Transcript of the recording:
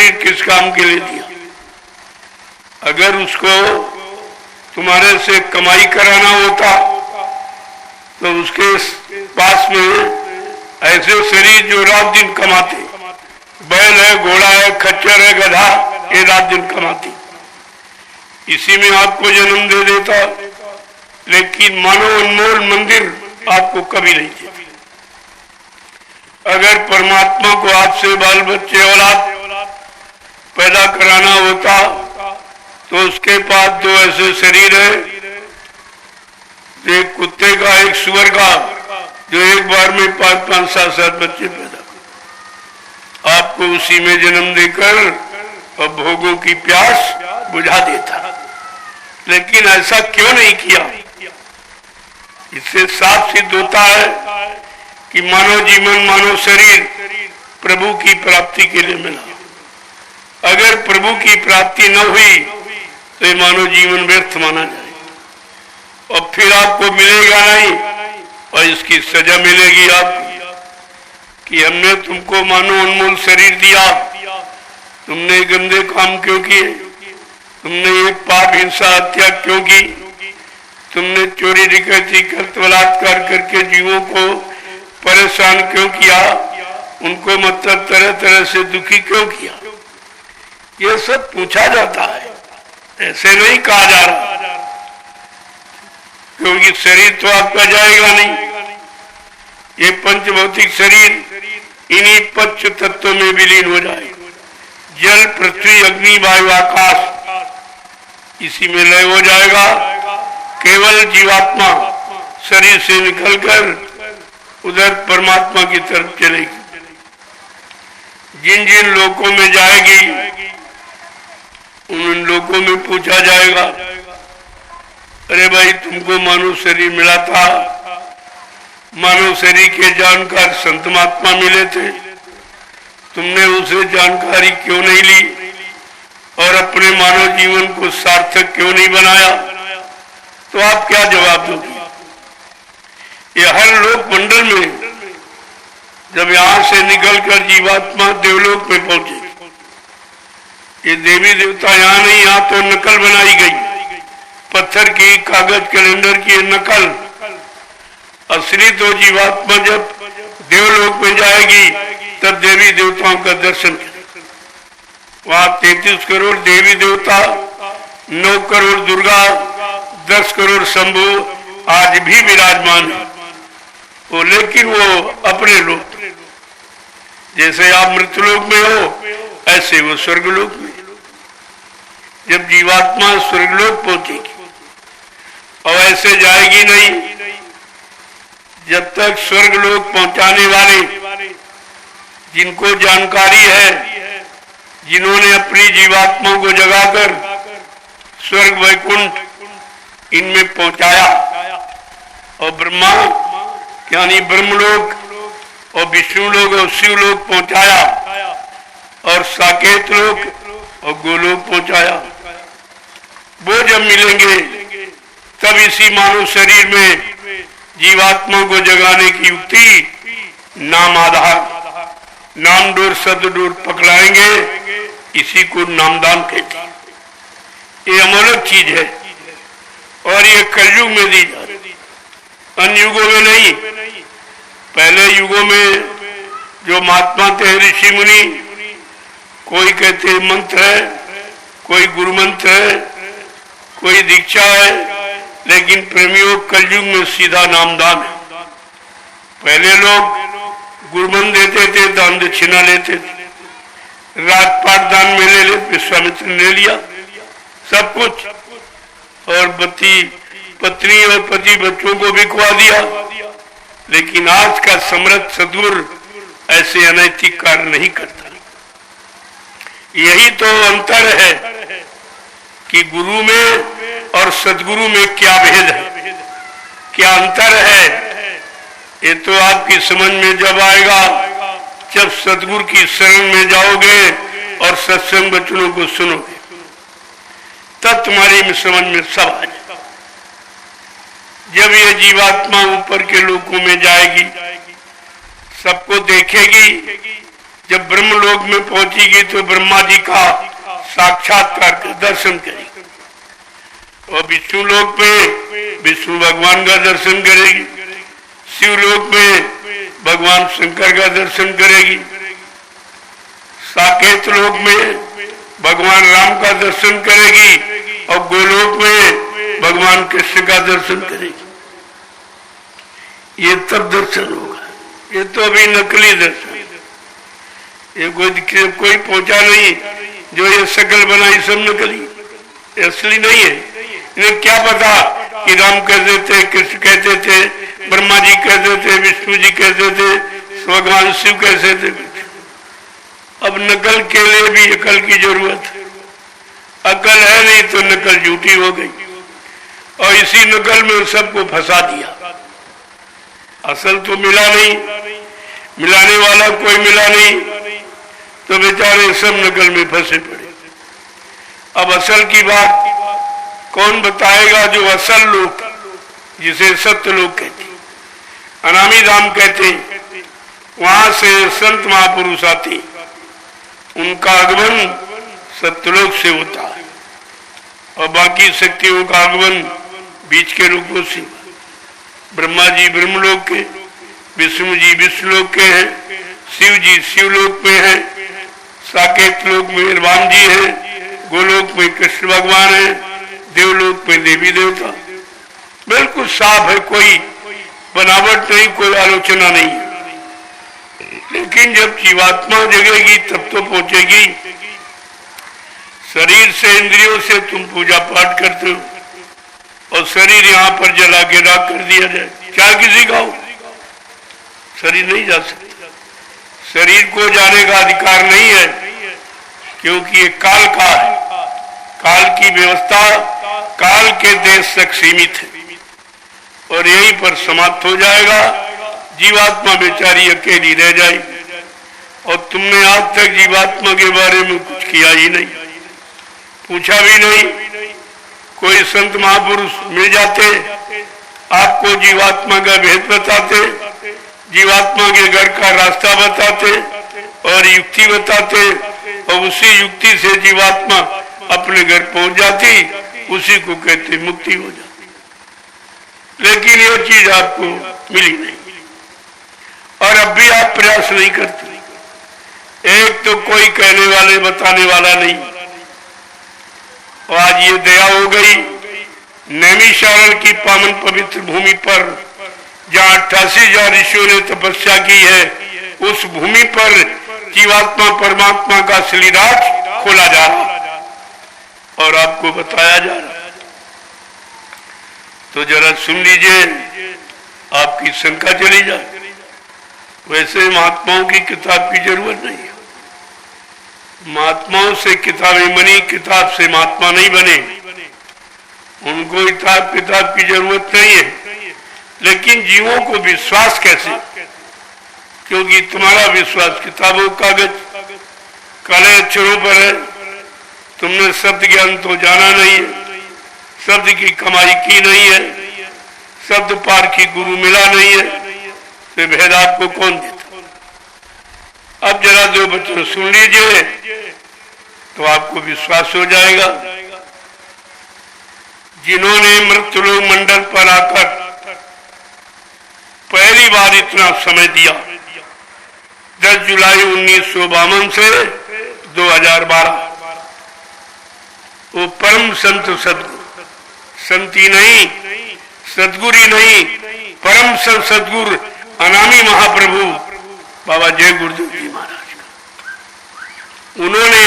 शरीर किस काम के लिए दिया? अगर उसको तुम्हारे से कमाई कराना होता तो उसके पास में ऐसे शरीर जो रात दिन कमाते, बैल है, घोड़ा है, खच्चर है, गधा, ये रात दिन कमाती, इसी में आपको जन्म दे देता। लेकिन मानो अनमोल मंदिर आपको कभी नहीं दिया। अगर परमात्मा को आपसे बाल बच्चे औलाद पैदा कराना होता तो उसके पास दो ऐसे शरीर है, एक कुत्ते का, एक सुअर का, जो एक बार में 5-5, 7-7 बच्चे पैदा कर आपको उसी में जन्म देकर और भोगों की प्यास बुझा देता। लेकिन ऐसा क्यों नहीं किया? इससे साफ सिद्ध होता है कि मानव जीवन, मानव शरीर प्रभु की प्राप्ति के लिए मिला। अगर प्रभु की प्राप्ति न हुई तो ये मानव जीवन व्यर्थ माना जाएगा और फिर आपको मिलेगा नहीं, और इसकी सजा मिलेगी आपको कि हमने तुमको मानो अनमोल शरीर दिया, तुमने गंदे काम क्यों किए, तुमने ये पाप, हिंसा, हत्या क्यों की, तुमने चोरी, डकैती, बलात्कार करके जीवों को परेशान क्यों किया, उनको मतलब तरह तरह से दुखी क्यों किया, ये सब पूछा जाता है। ऐसे नहीं कहा जा रहा, क्योंकि शरीर तो आपका जाएगा नहीं। ये पंचभौतिक शरीर इन्हीं पंच तत्वों में विलीन हो जाएगा। जल, पृथ्वी, अग्नि, वायु, आकाश इसी में लय हो जाएगा। केवल जीवात्मा शरीर से निकलकर उधर परमात्मा की तरफ चलेगी। जिन जिन लोकों में जाएगी उन लोगों में पूछा जाएगा, अरे भाई तुमको मानव शरीर मिला था, मानव शरीर के जानकार संत महात्मा मिले थे, तुमने उसे जानकारी क्यों नहीं ली और अपने मानव जीवन को सार्थक क्यों नहीं बनाया? तो आप क्या जवाब दोगे? ये हर लोक मंडल में जब यहां से निकलकर जीवात्मा देवलोक में पहुंचे, ये देवी देवता यहाँ नहीं, यहाँ तो नकल बनाई गई, पत्थर की, कागज, कैलेंडर की नकल। असली तो जीवात्मा जब देवलोक में जाएगी तब देवी देवताओं का दर्शन करेगी। वहां 33 करोड़ देवी देवता, 9 करोड़ दुर्गा, 10 करोड़ शंभु आज भी विराजमान है वो, लेकिन वो अपने लोक, जैसे आप मृतलोक में हो ऐसे वो स्वर्गलोक में। जब जीवात्मा स्वर्गलोक पहुंचेगी और ऐसे जाएगी नहीं जब तक स्वर्गलोक पहुंचाने वाले, जिनको जानकारी है, जिन्होंने अपनी जीवात्मा को जगाकर स्वर्ग वैकुंठ इनमें पहुंचाया, और ब्रह्मा यानी ब्रह्मलोक और विष्णु लोक और शिवलोक पहुंचाया, और साकेत लोक और गोलोक पहुंचाया। वो जब मिलेंगे तब इसी मानव शरीर में जीवात्मा को जगाने की युक्ति नाम आधार, नाम डोर शब्द डोर पकड़ाएंगे, इसी को नामदान कहते हैं। ये अमोलक चीज है और ये कलयुग में दी जा रही, अन्य युगों में नहीं। पहले युगों में जो महात्मा थे, ऋषि मुनि, कोई कहते मंत्र है, कोई गुरु मंत्र है, कोई दीक्षा है, लेकिन प्रेमियों कलयुग में सीधा नामदान है। पहले लोग गुरुमंत्र देते थे, दान दक्षिणा लेते थे, राजपाट दान में ले ले, विश्वामित्र ने लिया सब कुछ, और पत्नी और पति बच्चों को भी खुआ दिया। लेकिन आज का समर्थ सद्गुरु ऐसे अनैतिक कार्य नहीं करता। यही तो अंतर है कि गुरु में और सद्गुरु में क्या भेद है, क्या अंतर है। ये तो आपकी समझ में जब आएगा जब सद्गुरु की शरण में जाओगे और सत्संग वचनों को सुनोगे, तब तुम्हारी समझ में सब आ जाएगा। जब ये जीवात्मा ऊपर के लोकों में जाएगी, सबको देखेगी, जब ब्रह्मलोक में पहुंचेगी तो ब्रह्मा जी का साक्षात्कार कर दर्शन करेगी, और विष्णु लोक में विष्णु भगवान का दर्शन करेगी, शिवलोक में भगवान शंकर का दर्शन करेगी, साकेत लोक में भगवान राम का दर्शन करेगी, और गोलोक में भगवान कृष्ण का दर्शन करेगी। ये तब दर्शन होगा, ये तो अभी नकली दर्शन, ये कोई पहुंचा नहीं। जो ये शकल बनाई सब नकली, ये असली नहीं है। इन्हें क्या पता कि राम कहते थे, कृष्ण कहते थे, ब्रह्मा जी कहते थे, विष्णु जी कहते थे, भगवान शिव कहते थे। अब नकल के लिए भी अकल की जरूरत है। अकल है नहीं तो नकल झूठी हो गई, और इसी नकल में सबको फंसा दिया। असल तो मिला नहीं, मिलाने वाला कोई मिला नहीं, तो बेचारे सब नकल में फंसे पड़े। अब असल की बात कौन बताएगा? जो असल लोग, जिसे सत्य लोग कहते, अनामी धाम कहते, वहां से संत महापुरुष आते, उनका आगमन सत्यलोक से होता है, और बाकी शक्तियों का आगमन बीच के रूपों से। ब्रह्मा जी ब्रह्मलोक के, विष्णु जी विष्णुलोक के हैं, शिव जी शिवलोक में हैं, साकेत लोक में राम जी हैं, गोलोक में कृष्ण भगवान है, देवलोक में देवी देवता। बिल्कुल साफ है, कोई बनावट नहीं, कोई आलोचना नहीं है। लेकिन जब जीवात्मा जगेगी तब तो पहुंचेगी। शरीर से इंद्रियों से तुम पूजा पाठ करते हो, और शरीर यहाँ पर जला के राख कर दिया जाए, क्या किसी का हो? शरीर नहीं जा सकता। शरीर को जाने का अधिकार नहीं है, क्योंकि ये काल का है। काल की व्यवस्था काल के देश तक सीमित है, और यहीं पर समाप्त हो जाएगा। जीवात्मा बेचारी अकेली रह जाएगी, और तुमने आज तक जीवात्मा के बारे में कुछ किया ही नहीं, पूछा भी नहीं। कोई संत महापुरुष मिल जाते, आपको जीवात्मा का भेद बताते, जीवात्मा के घर का रास्ता बताते, और युक्ति बताते, और उसी युक्ति से जीवात्मा अपने घर पहुंच जाती, उसी को कहते मुक्ति हो जाती। लेकिन ये चीज आपको मिली नहीं, और अब भी आप प्रयास नहीं करते। एक तो कोई कहने वाले बताने वाला नहीं, और आज ये दया हो गई नैमिषारण्य की पावन पवित्र भूमि पर, जहाँ 88,000 ऋषियों ने तपस्या की है, उस भूमि पर जीवात्मा परमात्मा का श्रीराज खोला जा रहा और आपको बताया जा रहा है। तो जरा सुन लीजिए, आपकी शंका चली जाए। वैसे महात्माओं की किताब की जरूरत नहीं है, महात्माओं से किताबें बनी, किताब से महात्मा नहीं बने। उनको किताब की जरूरत नहीं है। लेकिन जीवों को विश्वास कैसे? क्योंकि तुम्हारा विश्वास किताबों कागज काले अक्षरों पर है। तुमने शब्द ज्ञान तो जाना नहीं है, शब्द की कमाई की नहीं है, शब्द पार की गुरु मिला नहीं है, तो भेद आपको कौन देता? अब जरा दो बच्चों सुन लीजिए, तो आपको विश्वास हो जाएगा। जिन्होंने मृत्युलोक मंडल पर आकर पहली बार इतना समय दिया, 10 जुलाई 1952 से 2012, वो परम संत सदगुरु, संती नहीं, सदगुरु नहीं, परम संत सदगुरु अनामी महाप्रभु बाबा जय गुरुदेव जी महाराज का, उन्होंने